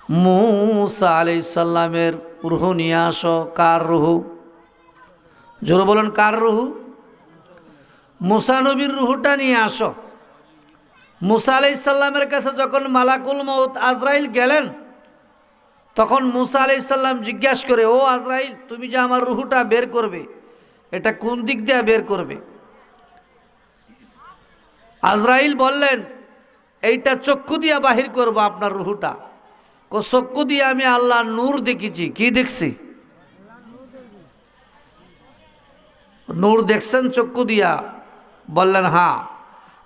मूसा आलैहिस्सालामेर रूह निये आसो। कार रूह? जोरे बोलेन कार रूह? मूसा नबीर रूहटा निये आसो। मूसा आलैहिस्सालामेर काछे जखन मालाकुल मौत आजराइल गेलेन तखन मूसा आलैहिस्सालाम जिज्ञासा करे, ओ आजराइल, तुमी जे आमार रूहटा बेर करबे এটা কোন দিক দিয়ে বের করবে? আজরাইল বললেন, এইটা চক্ষু দিয়ে বাহির করব আপনার রূহটা। চক্ষু দিয়ে আমি আল্লাহর নূর দেখেছি। কি দেখছি? নূর দেখছেন চক্ষু দিয়া? বললেন হ্যাঁ।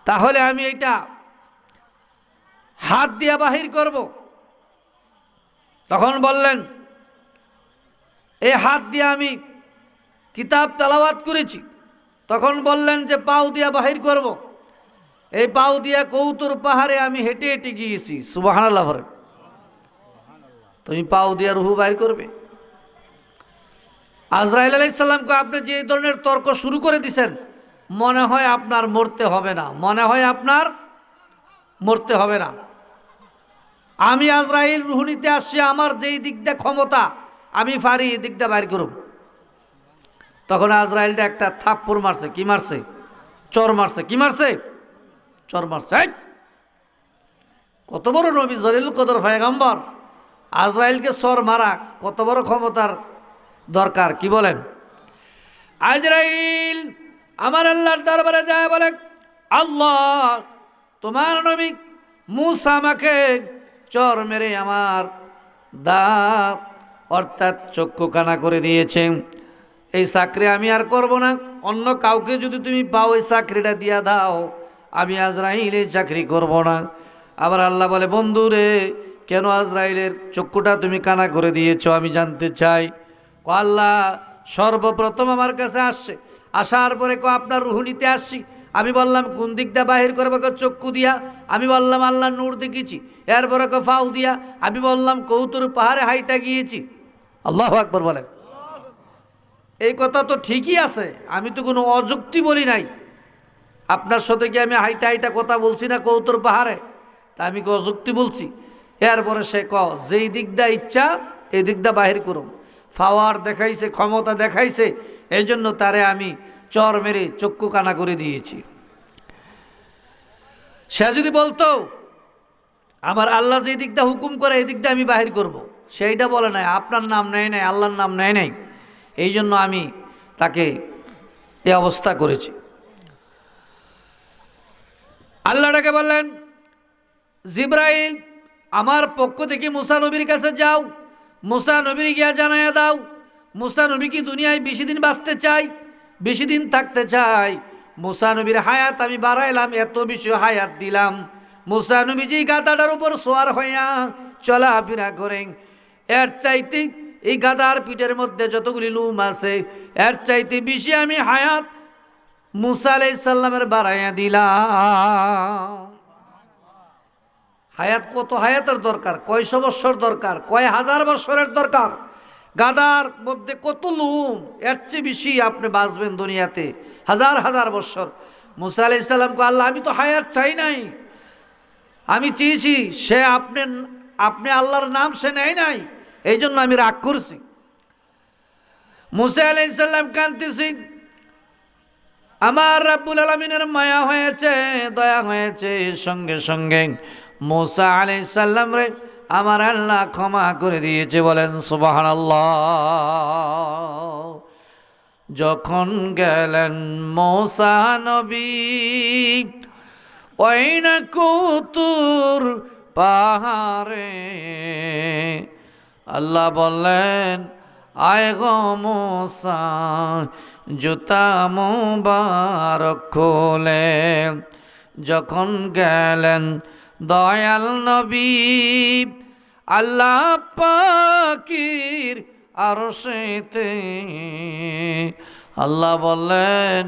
তাহলে আমি এটা হাত দিয়ে বাহির করব। তখন বললেন, এই হাত দিয়ে আমি কিতাব তেলাওয়াত করেছি। তখন বললেন যে পাও দিয়া বাহির করব। এই পাও দিয়া কৌতুর পাহাড়ে আমি হেঁটে হেঁটে গিয়েছি। সুবহানাল্লাহ বলেন। তুমি পাও দিয়া রূহ বাইর করবে? আজরাইল আলাইহিস সালামকে আপনি যে ধরনের তর্ক শুরু করে দিয়েছেন, মনে হয় আপনার মরতে হবে না, মনে হয় আপনার মরতে হবে না। আমি আজরাইল রূহ নিতে আসছি, আমার যেই দিক দিয়ে ক্ষমতা আমি পারি এই দিকটা বাইর করব। তখন আজরাইলটা একটা থাপ্পড় মারছে। কি মারছে? চর মারছে। কি মারছে? চর মারছে। কত বড় নবী, জলিলুল কদর পয়গম্বর, আজরাইলকে চর মারা কত বড় ক্ষমতার দরকার। কি বলেন? আজরাইল আমার আল্লাহর দরবারে যায় বলে, আল্লাহ, তোমার নবী মূসা আমাকে চর মেরে আমার দাঁত অর্থাৎ চক্ষু কানা করে দিয়েছে। এই চাকরি আমি আর করব না। অন্য কাউকে যদি তুমি পাও এই চাকরিটা দিয়া দাও, আমি আজরাইল এই চাকরি করব না। আবার আল্লাহ বলে, বন্ধু রে, কেন আজরাইলের চক্ষুটা তুমি কানা করে দিয়েছ আমি জানতে চাই। আল্লাহ সর্বপ্রথম আমার কাছে আসছে, আসার পরে আপনার রূহ নিতে আসছি। আমি বললাম কোন দিকটা বাহির করবো? চক্ষু দিয়া। আমি বললাম আল্লাহ নূর দেখেছি। এরপরে ফাউ দিয়া। আমি বললাম কৌতুর পাহাড়ে হাইটা গিয়েছি। আল্লাহু আকবার বলেন। এই কথা তো ঠিকই আছে, আমি তো কোনো অযুক্তি বলি নাই। আপনার সাথে কি আমি হাইটা হাইটা কথা বলছি না কৌতুর পাহাড়ে? তা আমি কি অযুক্তি বলছি? এরপরে সে যেই দিকটা ইচ্ছা এই দিকটা বাহির করুন। পাওয়ার দেখাইছে, ক্ষমতা দেখাইছে, এই জন্য তারে আমি চর মেরে চক্ষু কানা করে দিয়েছি। সে যদি বলতো আমার আল্লাহ যে দিকটা হুকুম করে এই দিকটা আমি বাহির করব, সেইটা বলে নাই, আপনার নাম নেয় নাই, আল্লাহর নাম নেয় নাই, এই জন্য আমি তাকে এই অবস্থা করেছি। আল্লাহটাকে বললেন, জিব্রাইল আমার পক্ষ থেকে মুসা নবীর কাছে যাও, মুসা নবীর গিয়া জানাইয়া দাও, মুসা নবী কি দুনিয়ায় বেশি দিন বাঁচতে চাই, বেশি দিন থাকতে চাই। মুসা নবীর হায়াত আমি বাড়াইলাম, এত বেশি হায়াত দিলাম। মুসা নবী যেই গাধাটার উপর সোয়ার হইয়া চলাফেরা করেন, এর চাইতে এই গাধার পিঠের মধ্যে যতগুলি লুম আছে এর চাইতে বেশি আমি হায়াত মুসা আলাইহিস সালামের বাড়াইয়া দিলাম। হায়াত কত হায়াতের দরকার, কয়শো বৎসর দরকার, কয় হাজার বৎসরের দরকার। গাদার মধ্যে কত লুম, এর চেয়ে বেশি আপনি বাঁচবেন দুনিয়াতে হাজার হাজার বৎসর। মুসা আলাইহিস সালামকে আল্লাহ, আমি তো হায়াত চাই নাই, আমি চেয়েছি, সে আপনি আল্লাহর নাম সে নেয় নাই, এই জন্য আমি রাগ করছি। মুসা আলাইহিস সালাম কাঁদতেছি, আমার রাব্বুল আলামিনের মায়া হয়েছে, দয়া হয়েছে, সঙ্গে সঙ্গে মুসা আলাইহিস সালাম রে আমার আল্লাহ ক্ষমা করে দিয়েছে। বলেন সুবহানাল্লাহ। যখন গেলেন মুসা নবী ওই না কৌতুর পাহাড়ে, আল্লাহ বললেন, আয় গো মুসা জুতা মুবারক খুলে। যখন গেলেন দয়াল নবী আল্লাহ পাকির আরশেতে, আল্লাহ বললেন,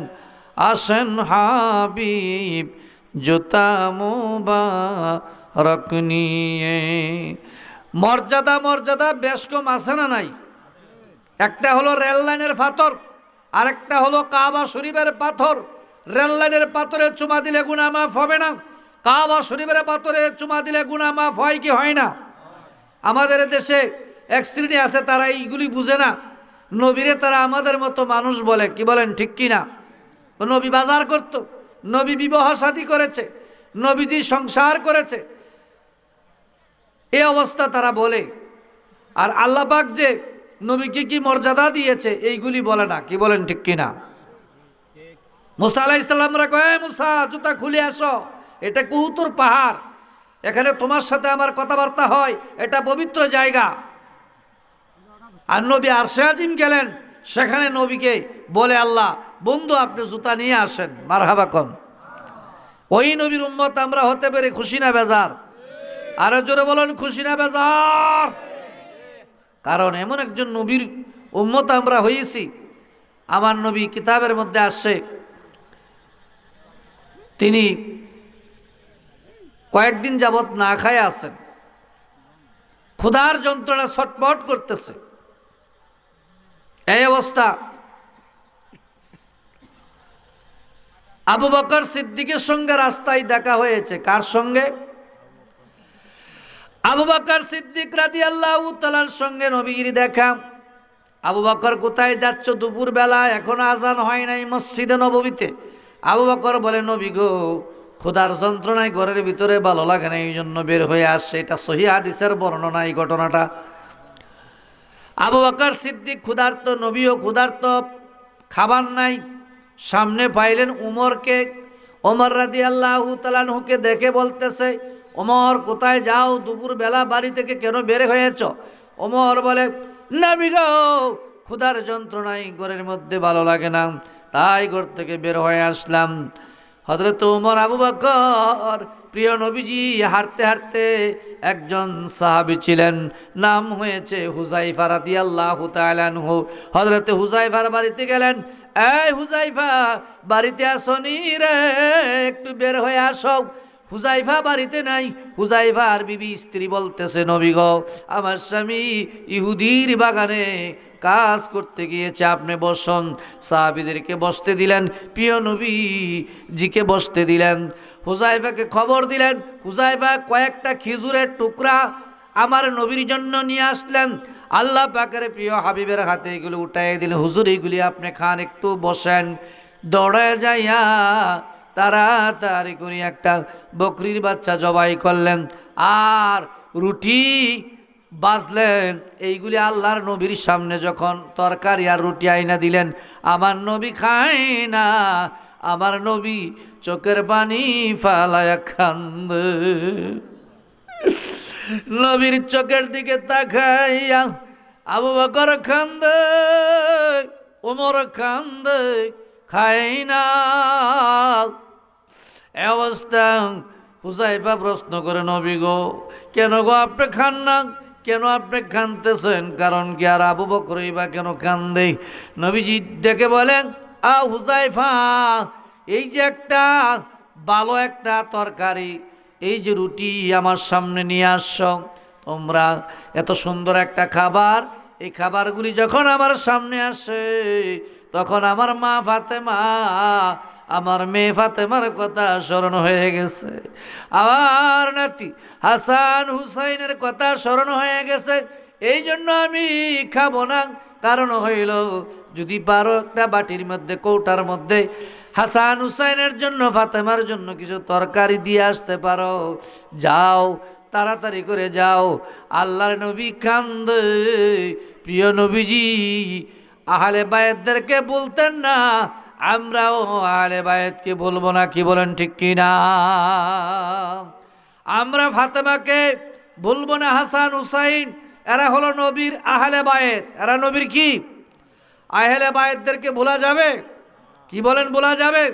আসেন হাবিব জুতা মুবারক নিয়ে। মর্যাদা মর্যাদা বেশ কম আছে না নাই? একটা হলো রেল লাইনের পাথর, আরেকটা হলো কাবা শরীফের পাথর। রেল লাইনের পাথরে চুমা দিলে গুনাহ মাফ হবে না, কাবা শরীফের পাথরে চুমা দিলে গুনাহ মাফ হয় কি হয় না? আমাদের দেশে এক শ্রেণী আছে, তারা এইগুলি বুঝে না। নবীরে তারা আমাদের মতো মানুষ বলে, কি বলেন ঠিক কি না? নবী বাজার করত, নবী বিবাহ শাদী করেছে, নবীজি সংসার করেছে, এই অবস্থা তারা বলে। আর আল্লাহ পাক যে নবীকে কি মর্যাদা দিয়েছে এইগুলি বলে না, কি বলেন ঠিক কি না? মুসা আলাইহিস সালামরা কয়, মুসা জুতা খুলে আসো, এটা কৌতুর পাহাড়, এখানে তোমার সাথে আমার কথাবার্তা হয়, এটা পবিত্র জায়গা। আর নবী আরশে আজিম গেলেন, সেখানে নবীকে বলে আল্লাহ, বন্ধু আপনি জুতা নিয়ে আসেন, মারহাবা কন। ওই নবীর উম্মত আমরা হতে পেরে খুশি না বেজার? আরো জোরে বলেন, খুশি না বেজার? কারণ এমন একজন নবীর উম্মত আমরা হয়েছি। আমার নবী কিতাবের মধ্যে আসছে, তিনি কয়েকদিন যাবত না খায় আছেন, ক্ষুধার যন্ত্রণা ছটপট করতেছে। এই অবস্থা আবু বকর সিদ্দিকের সঙ্গে রাস্তায় দেখা হয়েছে। কার সঙ্গে? আবু বকর সিদ্দিক রাদিয়াল্লাহু তাআলার সঙ্গে নবীর দেখা। আবু বকর কোথায় যাচ্ছ? দুপুর বেলা, এখনো আজান হয় নাই মসজিদে নববীতে। আবু বকর বলে, নবী গো, ক্ষুধার যন্ত্রণায় ঘরের ভিতরে ভালো লাগে না, এই জন্য বের হয়ে আসছে। এটা সহিহ হাদিসের বর্ণনা এই ঘটনাটা। আবু বকর সিদ্দিক ক্ষুধার্ত, নবীও ক্ষুধার্ত, খাবার নাই। সামনে পাইলেন উমরকে। ওমর রাদিয়াল্লাহু তাআলা আনহুকে দেখে বলতেছে, ওমর কোথায় যাও? দুপুর বেলা বাড়ি থেকে কেন বের হয়েছ? ওমর বলে, নবী গো, ক্ষুধার যন্ত্রণায় ঘরের মধ্যে ভালো লাগে না, তাই ঘর থেকে বের হয়ে আসলাম। হযরত ওমর আবু বকর প্রিয় নবীজি হাঁটতে হাঁটতে একজন সাহাবী ছিলেন, নাম হয়েছে হুযায়ফা রাদিয়াল্লাহু তাআলা আনহু। হযরত হুযায়ফার বাড়িতে গেলেন। এই হুযায়ফা, বাড়িতে আসনি রে? একটু বের হয়ে আসো। হুযায়ফা বাড়িতে নাই। হুযায়ফার বিবি স্ত্রী বলতেছে, নবী গো, আমার স্বামী ইহুদির বাগানে কাজ করতে গিয়েছে, আপনি বসুন। সাহাবীদেরকে বসতে দিলেন, প্রিয় নবীজিকে বসতে দিলেন। হুযায়ফাকে খবর দিলেন। হুযায়ফা কয়েকটা খেজুরের টুকরা আমার নবীর জন্য নিয়ে আসলেন। আল্লাহ পাকের প্রিয় হাবিবের হাতে এগুলো উঠাই দিলেন। হুজুর, এগুলি আপনি খান, একটু বসেন। দৌড়ায় যাইয়া তাড়াতাড়ি করে একটা বকরির বাচ্চা জবাই করলেন, আর রুটি বাজলেন। এইগুলি আল্লাহর নবীর সামনে যখন তরকারি আর রুটি আইনা দিলেন, আমার নবী খায় না। আমার নবী চোখের পানি ফালায়া কান্দে। নবীর চোখের দিকে তাকাইয়া আবু বকর কান্দে, ওমর কান্দে, খায় না। এই অবস্থা হুযায়ফা প্রশ্ন করে, নবী গো, কেন গো আপনি খান না? কেন আপনি কাঁদতেছেন? কারণ কি? আর আবু বকরই বা কেন কান্দে? নবীজি ডেকে বলেন, হুযায়ফা, এই যে একটা ভালো একটা তরকারি, এই যে রুটি আমার সামনে নিয়ে আসছ, তোমরা এত সুন্দর একটা খাবার, এই খাবারগুলি যখন আমার সামনে আসে, তখন আমার মা ফাতেমা, আমার মেয়ে ফাতেমার কথা স্মরণ হয়ে গেছে, আমার নাতি হাসান হুসাইনের কথা স্মরণ হয়ে গেছে। এই জন্য আমি খাবো না। কারণ হইল, যদি পারো একটা বাটির মধ্যে, কৌটার মধ্যে হাসান হুসাইনের জন্য, ফাতেমার জন্য কিছু তরকারি দিয়ে আসতে পারো, যাও, তাড়াতাড়ি করে যাও। আল্লাহর নবী কান্দে। প্রিয় নবীজি আহলে বায়াতদেরকে বলতেন না, আমরাও আহলে বায়াতকে বলবো না, কি বলেন ঠিক কি না? আমরা ফাতেমাকে বলবো না, হাসান হুসাইন এরা হলো নবীর আহলে বায়াত। এরা নবীর কি? আহলে বায়াতদেরকে ভোলা যাবে? কি বলেন, বলা যাবে?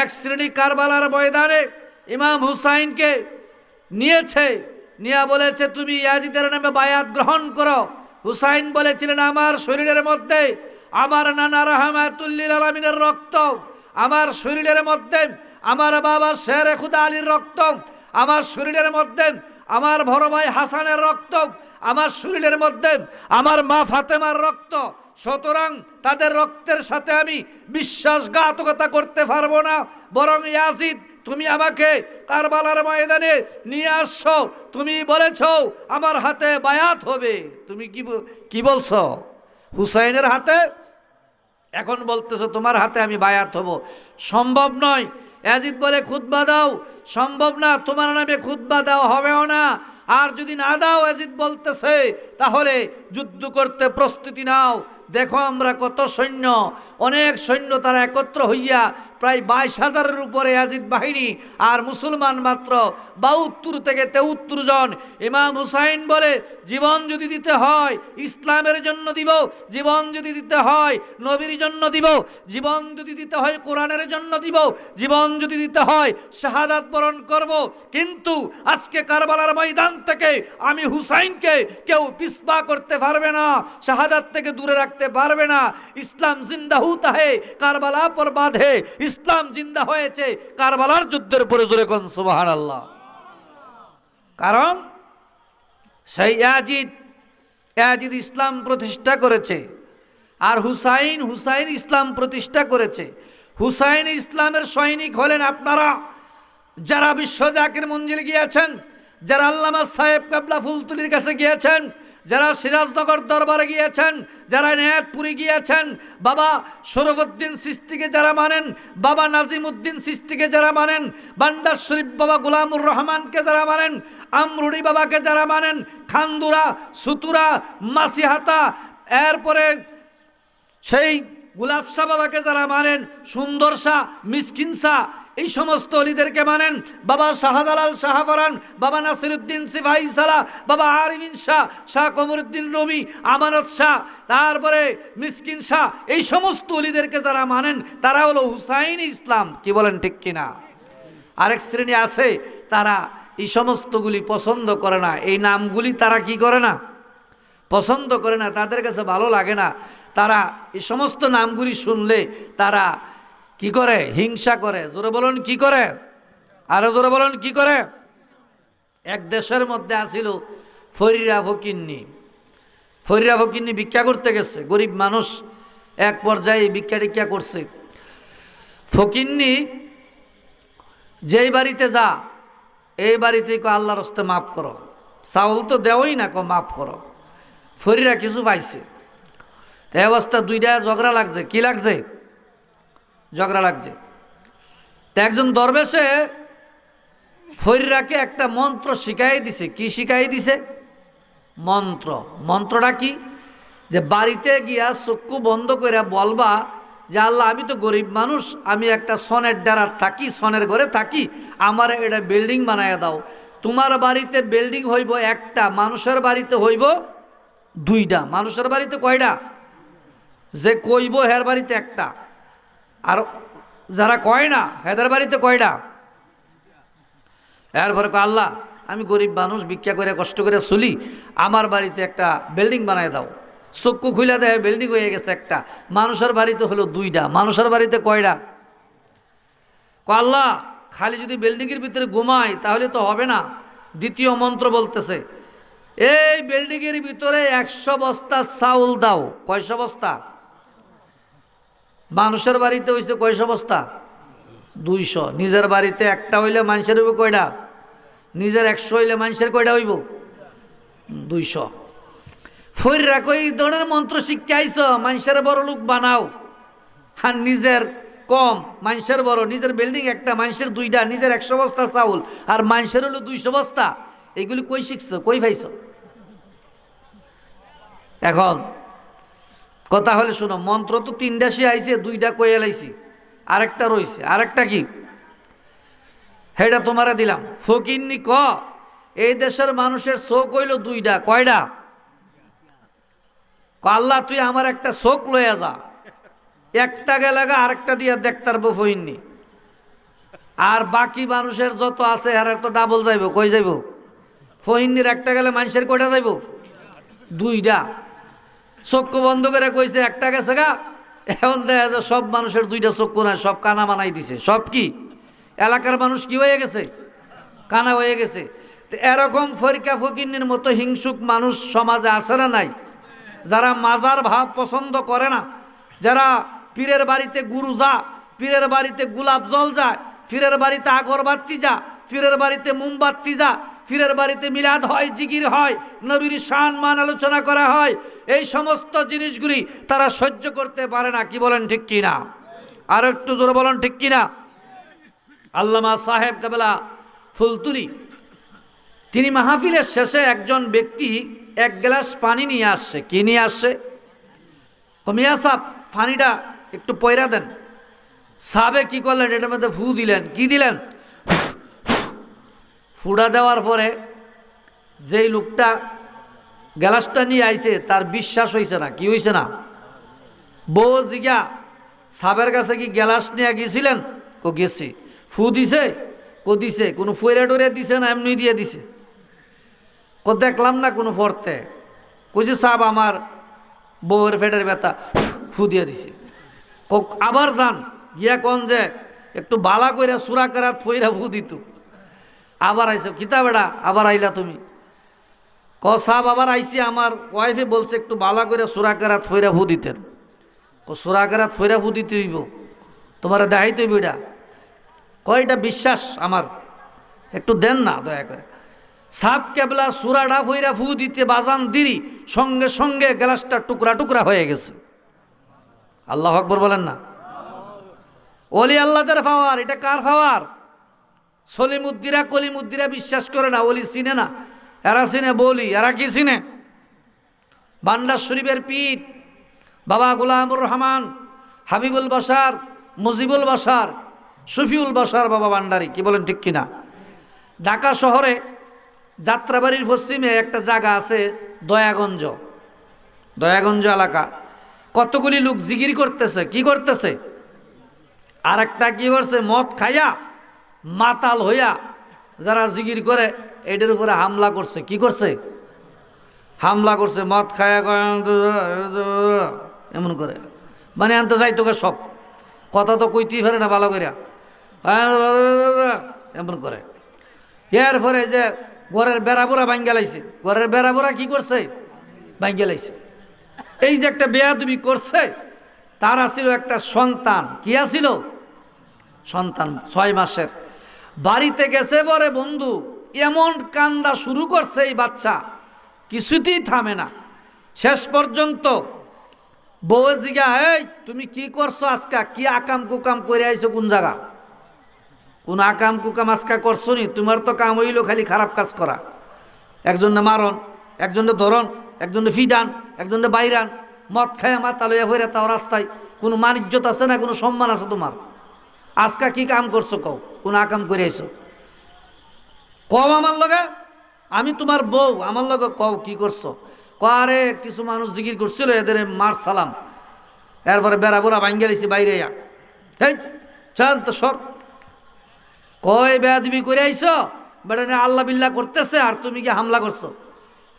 এক শ্রেণী কারবালার ময়দানে ইমাম হুসাইনকে নিয়েছে, নিয়ে বলেছে, তুমি ইয়াজিদের নামে বায়াত গ্রহণ করো। হুসাইন বলেছিলেন, আমার শরীরের মধ্যে আমার নানা রাহমাতুল লিল আলামিনের রক্ত, আমার শরীরের মধ্যে আমার বাবা শেরে খুদা আলীর রক্ত, আমার শরীরের মধ্যে আমার বড় ভাই হাসানের রক্ত, আমার শরীরের মধ্যে আমার মা ফাতেমার রক্ত। সুতরাং তাদের রক্তের সাথে আমি বিশ্বাসঘাতকতা করতে পারবো না, বরং ইয়াজিদ তুমি আমাকে কারবালার ময়দানে নিয়ে আসছো, তুমি বলেছো আমার হাতে বায়াত হবে, তুমি কি বলছো? হুসাইনের হাতে এখন বলতেছো তোমার হাতে আমি বায়াত হব। সম্ভব নয়। ইয়াজিদ বলে খুতবা দাও, সম্ভব না, তোমার নামে খুতবা দেওয়া হবেও না। আর যদি না দাও, ইয়াজিদ বলতেছে, তাহলে যুদ্ধ করতে প্রস্তুতি নাও। দেখো আমরা কত সৈন্য, অনেক সৈন্য তারা একত্র হইয়া প্রায় 22,000-এর উপরে ইয়াজিদ বাহিনী, আর মুসলমান মাত্র 72 থেকে 73 জন। ইমাম হুসাইন বলে জীবন যদি দিতে হয় ইসলামের জন্য দিব, জীবন যদি দিতে হয় নবীর জন্য দিব, জীবন যদি দিতে হয় কোরআনের জন্য দিব, জীবন যদি দিতে হয় শাহাদাত বরণ করব। কিন্তু আজকে কারবালার ময়দান থেকে আমি হুসাইনকে কেউ পিছপা করতে পারবে না, শাহাদাত থেকে দূরে রাখতে পারবে না। ইসলাম জিন্দা হুতা হে কারবালা পর বাদ হে, ইসলাম জিন্দা হয়েছে কারবালার যুদ্ধের পরে। জোরে কোন সুবহানাল্লাহ। কারণ সেই ইয়াজিদ ইসলাম প্রতিষ্ঠা করেছে, আর হুসাইন ইসলাম প্রতিষ্ঠা করেছে। হুসাইন ইসলামের সৈনিক হলেন আপনারা, যারা বিশ্ব জাকির মঞ্জিল গিয়েছেন, যারা আল্লামা সাহেব কাবলা ফুলতুলির কাছে গিয়েছেন, যারা সিরাজনগর দরবারে গিয়েছেন, যারা নেয়াতপুরি গিয়েছেন, বাবা শরফুদ্দিন চিশতিকে যারা মানেন, বাবা নাজিমউদ্দিন চিশতিকে যারা মানেন, বান্দার শরীফ বাবা গোলামুর রহমানকে যারা মানেন, আমরুড়ি বাবাকে যারা মানেন, খান্দুরা, সুতুরা, মাসিহাতা, এরপরে সেই গুলাব শাহ বাবাকে যারা মানেন, সুন্দর শাহ, মিসকিন শাহ, এই সমস্ত অলিদেরকে মানেন, বাবা শাহজালাল শাহফরান, বাবা নাসিরউদ্দিন সিপাহী সালাহ, বাবা আরিফিন শাহ, শাহ কমরুদ্দিন রুমি, আমানত শাহ, তারপরে মিসকিন শাহ, এই সমস্ত অলিদেরকে যারা মানেন তারা হলো হুসাইন ইসলাম। কি বলেন ঠিক কিনা? আরেক শ্রেণী আছে তারা এই সমস্তগুলি পছন্দ করে না, এই নামগুলি তারা কি করে না, পছন্দ করে না, তাদের কাছে ভালো লাগে না। তারা এই সমস্ত নামগুলি শুনলে তারা কি করে? হিংসা করে। জোরে বলুন কি করে? আরো জোরে বলুন কি করে? এক দেশের মধ্যে আসিল ফরিরা ফকিন্নি ভিক্ষা করতে গেছে, গরিব মানুষ, এক পর্যায়ে ভিক্ষা টিক্ষা করছে। ফকিন্নি যেই বাড়িতে যা, এই বাড়িতে আল্লাহর হস্তে মাফ করো, চাউল তো দেওই না, মাফ করো। ফরিরা কিছু পাইছে, এই অবস্থা দুইটা ঝগড়া লাগছে। কি লাগছে? ঝগড়া লাগছে। একজন দরবেশে ফরিরাকে একটা মন্ত্র শিখাই দিছে। কি শিখাই দিছে? মন্ত্র। মন্ত্রটা কি? যে বাড়িতে গিয়া চক্ষু বন্ধ করে বলবা যে আল্লাহ আমি তো গরিব মানুষ, আমি একটা সনের ডেরার থাকি, সনের ঘরে থাকি, আমার এটা বিল্ডিং বানায় দাও। তোমার বাড়িতে বিল্ডিং হইব একটা, মানুষের বাড়িতে হইব দুইটা। মানুষের বাড়িতে কয়টা? যে কইব হের বাড়িতে একটা, আর যারা কয় না হেদের বাড়িতে কয়টা? এরপরে আল্লাহ আমি গরিব মানুষ, ভিক্ষা করে কষ্ট করে চলি, আমার বাড়িতে একটা বিল্ডিং বানায় দাও। চক্ষু খুলে দেয় বিল্ডিং হয়ে গেছে একটা, মানুষের বাড়িতে হলো দুইটা। মানুষের বাড়িতে কয়টা? আল্লাহ খালি যদি বিল্ডিংয়ের ভিতরে ঘুমাই তাহলে তো হবে না। দ্বিতীয় মন্ত্র বলতেছে, এই বিল্ডিংয়ের ভিতরে 100 বস্তা চাউল দাও। কয়শো বস্তা? মানুষের বাড়িতে হইছে কয়শো বস্তা? 200। নিজের বাড়িতে একটা হইলে মানুষের হইব কয়টা? নিজের 100 হইলে মানুষের কয়টা হইব? 200। ফরিরা কই এই ধরনের মন্ত্র শিক্ষা আইছ, মানুষের বড় লোক বানাও, আর নিজের কম, মানুষের বড়। নিজের বিল্ডিং একটা, মানুষের দুইটা, নিজের 100 বস্তা চাউল, আর মানুষের হলো 200 বস্তা। এইগুলি কই শিখছো, কই পাইছ? এখন কথা হলে শোনো, মন্ত্র তো 3টা আইছে, 2টা কই এলাইছি, আরেকটা রইছে। আরেকটা কি? হেটা তোমারে দিলাম। ফকিন্নি ক এই দেশের মানুষের চোখ হইল 2টা। কয়টা? আল্লাহ তুই আমার একটা চোখ লইয়া যা, একটা গেলাগা আরেকটা দিয়া দেখতার ফকিন্নি, আর বাকি মানুষের যত আছে আর তো ডাবল যাইব। কই যাইব? ফকিন্নির একটা গেলে মানুষের কয়টা যাইব? 2টা। চক্ষু বন্ধ করে কইছে একটা গেছে গা। এখন দেখা যায় সব মানুষের 2টা চক্ষু না, সব কানা বানাই দিছে। সব কি এলাকার মানুষ কি হয়ে গেছে? কানা হয়ে গেছে। তো এরকম ফরিকা ফকিন্নির মতো হিংসুক মানুষ সমাজে আছে না নাই? যারা মাজার ভাব পছন্দ করে না, যারা পীরের বাড়িতে গুরু যা, পীরের বাড়িতে গোলাপ জল যায়, ফিরের বাড়িতে আগরবাতি যা, ফিরের বাড়িতে মোমবাতি যা, ফিরের বাড়িতে মিলাদ হয়, জিকির হয়, নবীর শান মান আলোচনা করা হয়। এই সমস্ত জিনিসগুলি তারা সহ্য করতে পারে না। কি বলেন ঠিক কিনা? আর একটু জোরে বলেন ঠিক কিনা? আল্লামা সাহেব কেবলা ফুলতুলি তিনি মাহফিলের শেষে একজন ব্যক্তি এক গ্লাস পানি নিয়ে আসছে। কি নিয়ে আসছে? মিয়া সাহেব পানিটা একটু পয়রা দেন। সাহেবে কি করলেন? এটার মধ্যে ফু দিলেন। কি দিলেন? ফুড়া দেওয়ার পরে যেই লোকটা গ্লাসটা নিয়ে আইছে তার বিশ্বাস হয়েছে না। কি হয়েছে না? বউ জিগা সাহেবের কাছে কি গ্লাস নিয়ে গিয়েছিলেন? কো গেছি। ফু দিছে? কো দিছে। কোনো ফয়রা টরে দিছে না এমনি দিয়ে দিছে? কো দেখলাম না কোনো পড়তে। কইছে সাহেব আমার বউয়ের পেটের ব্যথা, ফু দিয়ে দিছে। ও আবার যান গিয়া কোন যে একটু বালা কইরা সুরা করাত ফইরা ফু দিত। আবার আইসো কিতা বেড়া, আবার আইলা তুমি? ক সাহেব আবার আইসি, আমার ওয়াইফে বলছে একটু বালা কইরা সুরা করাত ফইরা ফু দিতেন। ও সুরা করাত ফইরা ফু দিতে হইব, তোমার দেখাইতে হইব এটা। কয়টা বিশ্বাস আমার, একটু দেন না দয়া করে। সাপ কেবলা সুরাডা ফইরা ফু দিতে বাজান দিরি, সঙ্গে সঙ্গে গ্লাসটা টুকরা টুকরা হয়ে গেছে। আল্লাহ আকবর বলেন না? ওলি আল্লাহদের পাওয়ার। এটা কার পাওয়ার? সলিমুদ্দিরা কলিমুদ্দিরা বিশ্বাস করে না, ওলি চিনে না। এরা চিনে বলি, এরা কি চিনে? বান্ডার শরীফের পীর বাবা গোলামুর রহমান, হাবিবুল বাশার, মুজিবুল বাশার, শফিউল বাশার বাবা ভান্ডারী। কি বলেন ঠিক কিনা? ঢাকা শহরে যাত্রাবাড়ির পশ্চিমে একটা জায়গা আছে দয়াগঞ্জ। দয়াগঞ্জ এলাকা কতগুলি লোক জিগির করতেছে। কি করতেছে? আর একটা কি করছে? মদ খাইয়া মাতাল হইয়া যারা জিগির করে এটার উপরে হামলা করছে। কি করছে? হামলা করছে। মদ খায়া এমন করে, মানে আনতে যাইতো সব কথা তো কইতেই পারে না ভালো করিয়া, এমন করে। এর পরে যে ঘরের বেড়াবোড়া ভাঙ্গা লাইছে, ঘরের বেড়াবোড়া কি করছে? ভাঙ্গা লাইছে। এই যে একটা বেয়াদবি করছে, তার আসিল একটা সন্তান। কি আসিল? সন্তান 6 মাসের। বাড়িতে গেছে পরে বন্ধু এমন কান্দা শুরু করছে এই বাচ্চা, কিছুতেই থামে না। শেষ পর্যন্ত বউ জিগা, এই তুমি কি করছো আজকা? কি আকাম কুকাম করে আইছো? কোন জায়গা? কোন আকাম কুকাম আজকা করছো নি? তোমার তো কাম হইল খালি খারাপ কাজ করা। একজনে মারণ, একজনে ধরন, একজনে ফিডান, একজনে বাইরান। মদ খায় মাথা লইয়া ফেরে তাও রাস্তায়। কোনো মান ইজ্জত আছে না? কোনো সম্মান আছে তোমার? আজকা কি কাম করছো? কও কোন আকাম করে আইছো? কও আমার লগে, আমি তোমার বউ, আমার লগে কও কি করছো? আরে কিছু মানুষ জিকির করছিল, এদের মার সালাম। এরপরে বেড়া বোড়া ভাঙ্গে লিছি বাইরে। এই চান তো সর। কয় বেয়াদবি করে আইছো? বেড়া আল্লাহ বিল্লাহ করতেছে আর তুমি কি হামলা করছো?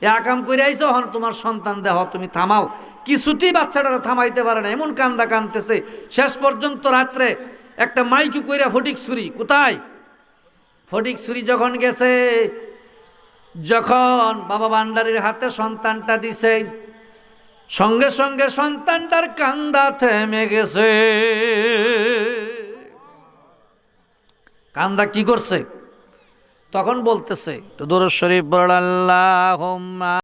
এ আকাম করে আইছো, হন তোমার সন্তান দেহ, তুমি থামাও। কিছুতেই বাচ্চাটারা থামাইতে পারে না, এমন কান্দা কান্দতেছে। শেষ পর্যন্ত রাত্রে একটা মাইকি কইরা ফটিক ছুরি, কোথায় ফটিক ছুরি যখন গেছে, যখন বাবা ভান্ডারীর হাতে সন্তানটা দিছে, সঙ্গে সঙ্গে সন্তানটার কান্দা থেমে গেছে। কান্দা কি করছে? তখন বলতেছে, তো দরুদ শরীফ পড়, আল্লাহুম্মা